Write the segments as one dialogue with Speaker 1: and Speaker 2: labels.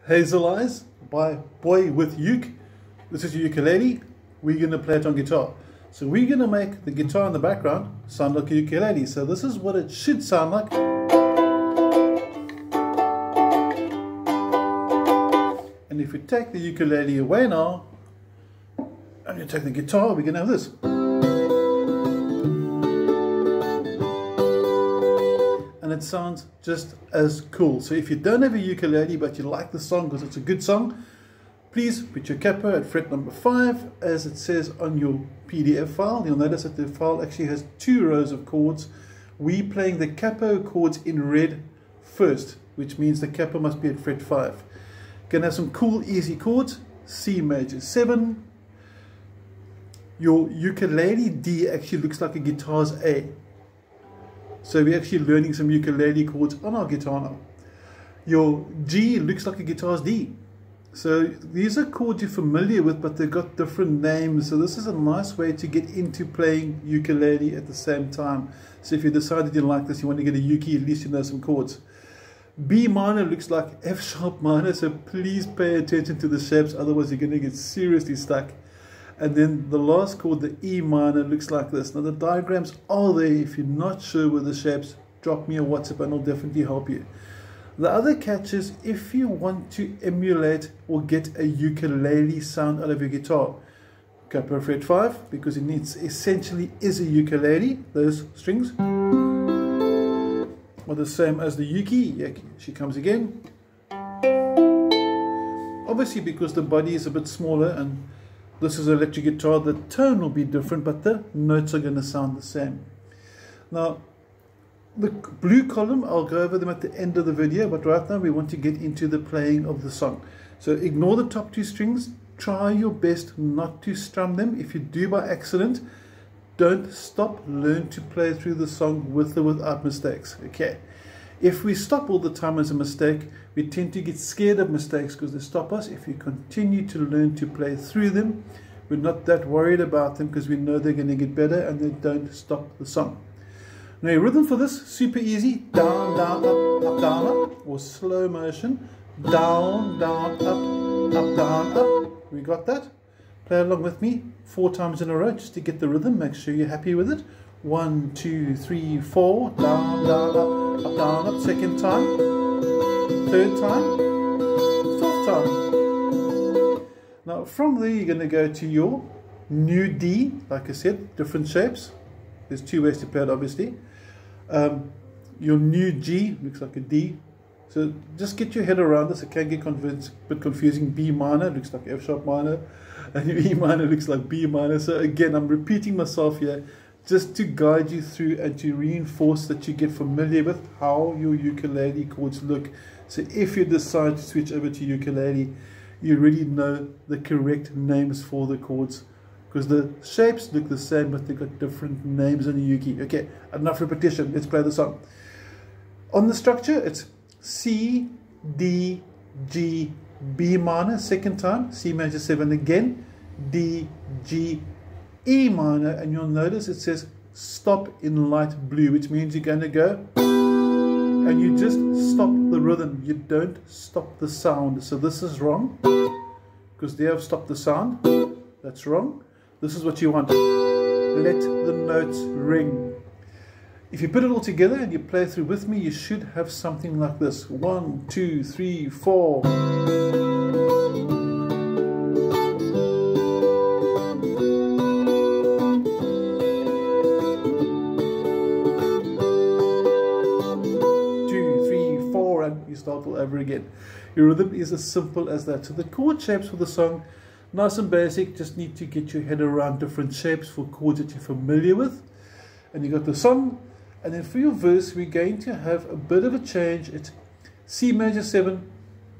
Speaker 1: Hazel Eyes by Boy with Uke. This is your ukulele. We're going to play it on guitar. So we're going to make the guitar in the background sound like a ukulele. So this is what it should sound like. And if we take the ukulele away now, and you take the guitar, we're going to have this. And it sounds just as cool. So if you don't have a ukulele but you like the song because it's a good song, please put your capo at fret number 5 as it says on your PDF file. You'll notice that the file actually has 2 rows of chords. We're playing the capo chords in red first, which means the capo must be at fret 5. Gonna have some cool easy chords. C major 7. Your ukulele D actually looks like a guitar's A. So we're actually learning some ukulele chords on our guitar now. Your G looks like a guitar's D. So these are chords you're familiar with, but they've got different names. So this is a nice way to get into playing ukulele at the same time. So if you decided you like this, you want to get a uke, at least you know some chords. B minor looks like F sharp minor, so please pay attention to the shapes, otherwise you're going to get seriously stuck. And then the last chord, the E minor, looks like this. Now the diagrams are there. If you're not sure with the shapes, drop me a WhatsApp and I'll definitely help you. The other catch is if you want to emulate or get a ukulele sound out of your guitar, capo fret 5, because it essentially is a ukulele. Those strings are the same as the uke. Yeah, she comes again. Obviously because the body is a bit smaller and this is an electric guitar, the tone will be different, but the notes are going to sound the same. Now, the blue column, I'll go over them at the end of the video, but right now we want to get into the playing of the song. So ignore the top 2 strings. Try your best not to strum them. If you do by accident, don't stop. Learn to play through the song with or without mistakes. Okay. If we stop all the time as a mistake, we tend to get scared of mistakes because they stop us. If you continue to learn to play through them, we're not that worried about them because we know they're going to get better and they don't stop the song. Now your rhythm for this, super easy. Down, down, up, down, up. Or slow motion. Down, down, up, down, up. We got that? Play along with me 4 times in a row just to get the rhythm. Make sure you're happy with it. 1, 2, 3, 4. Down, down, up, down, up. Second time. Third time. 4th time. Now from there you're going to go to your new D. Like I said, different shapes. There's 2 ways to play it obviously. Your new G looks like a D. So just get your head around this. It can get a bit confusing. B minor looks like F sharp minor. And your E minor looks like B minor. So again, I'm repeating myself here just to guide you through and to reinforce that you get familiar with how your ukulele chords look. So if you decide to switch over to ukulele, you already know the correct names for the chords. Because the shapes look the same, but they've got different names on the uke. Okay, enough repetition. Let's play the song. On the structure, it's C, D, G, B minor. Second time, C major 7 again. D, G, E minor. And you'll notice it says stop in light blue, which means you're going to go and you just stop the rhythm. You don't stop the sound. So this is wrong because they have stopped the sound. That's wrong. This is what you want. Let the notes ring. If you put it all together and you play through with me, you should have something like this. 1, 2, 3, 4. 2, 3, 4, and you start all over again. Your rhythm is as simple as that. So the chord shapes for the song, nice and basic, just need to get your head around different shapes for chords that you're familiar with. And you got the song. And then for your verse, we're going to have a bit of a change. It's C major 7,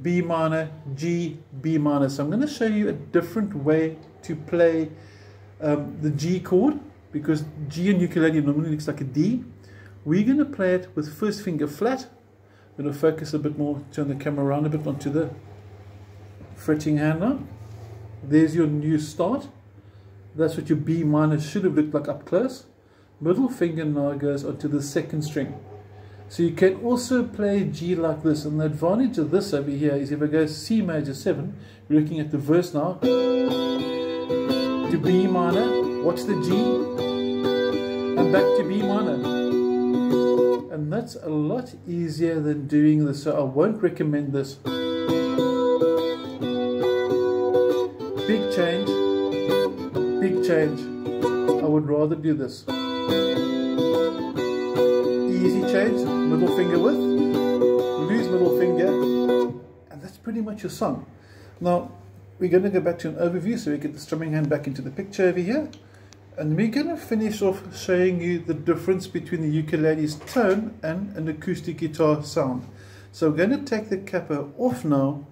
Speaker 1: B minor, G, B minor. So I'm going to show you a different way to play the G chord, because G in ukulele normally looks like a D. We're going to play it with first finger flat. I'm going to focus a bit more, turn the camera around a bit onto the fretting hand now. There's your new start. That's what your B minor should have looked like up close. Middle finger now goes onto the 2nd string. So you can also play G like this, and the advantage of this over here is if I go C major 7, we're looking at the verse now, to B minor, watch the G, and back to B minor. And that's a lot easier than doing this, so I won't recommend this. Big change, big change. I would rather do this. Easy change, middle finger width, loose middle finger, and that's pretty much your song. Now, we're going to go back to an overview so we get the strumming hand back into the picture over here. And we're going to finish off showing you the difference between the ukulele's tone and an acoustic guitar sound. So we're going to take the capo off now,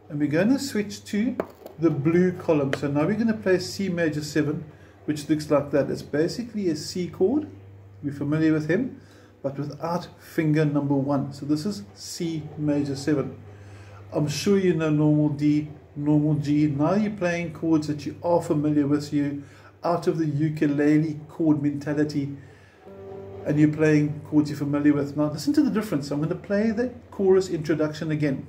Speaker 1: and we're going to switch to the blue column. So now we're going to play C major 7, which looks like that. It's basically a C chord. We're familiar with him, but without finger number 1. So this is C major 7. I'm sure you know normal D, normal G. Now you're playing chords that you are familiar with, you out of the ukulele chord mentality, and you're playing chords you're familiar with. Now listen to the difference. I'm going to play the chorus introduction again.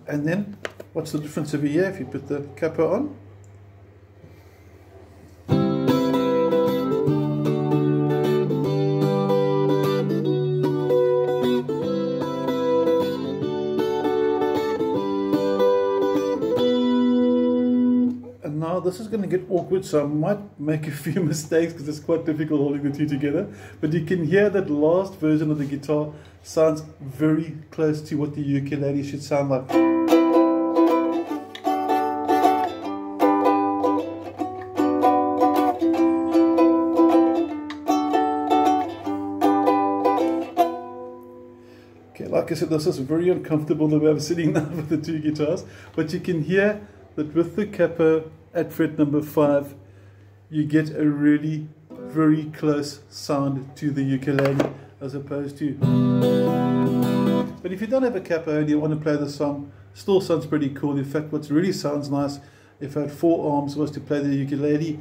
Speaker 1: And then, what's the difference over here if you put the capo on? And now this is going to get awkward, so I might make a few mistakes because it's quite difficult holding the two together. But you can hear that last version of the guitar sounds very close to what the ukulele should sound like. Okay, like I said, this is very uncomfortable the way I'm sitting now with the two guitars, but you can hear that with the capo at fret number 5, you get a really very close sound to the ukulele as opposed to. But if you don't have a capo and you want to play the song, still sounds pretty cool. In fact, what really sounds nice, if I had 4 arms, was to play the ukulele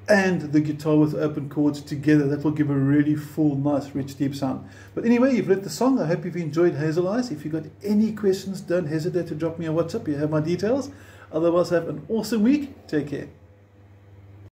Speaker 1: and the guitar with open chords together. That will give a really full, nice, rich, deep sound. But anyway, you've learned the song. I hope you've enjoyed Hazel Eyes. If you've got any questions, don't hesitate to drop me a WhatsApp. You have my details. Otherwise, have an awesome week. Take care.